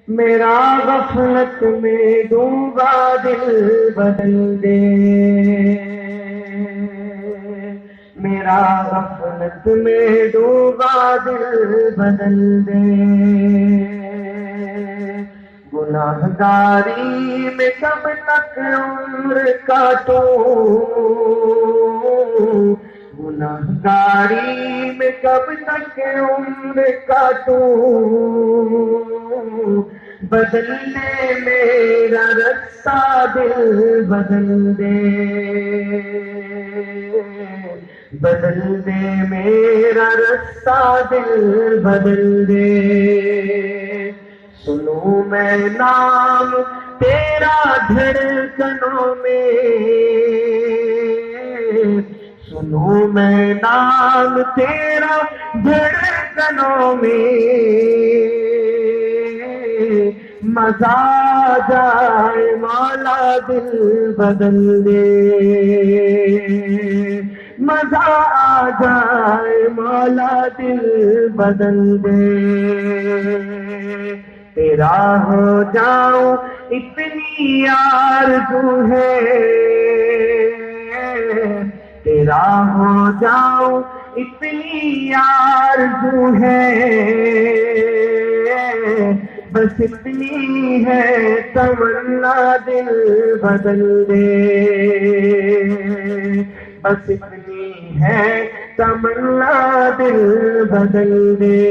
میرا غفلت میں ڈوبا دل بدل دے، میرا غفلت میں ڈوبا دل بدل دے، گناہگاری میں کب تک عمر کاٹوں، گناہگاری میں کب تک عمر کاٹوں، بدل دے میرا رستہ دل بدل دے، بدل دے میرا رستہ دل بدل دے، سنوں میں نام تیرا دھڑکنوں میں، سنوں میں نام تیرا دھڑکنوں میں، مزہ آ جائے مولا دل بدل دے، مزہ آ جائے مولا دل بدل دے، تیرا ہو جاؤں اتنی آرزو ہے، تیرا ہو جاؤں اتنی آرزو ہے، بس اتنی ہے تمنا دل بدل دے، بس اتنی ہے تمنا دل بدل دے۔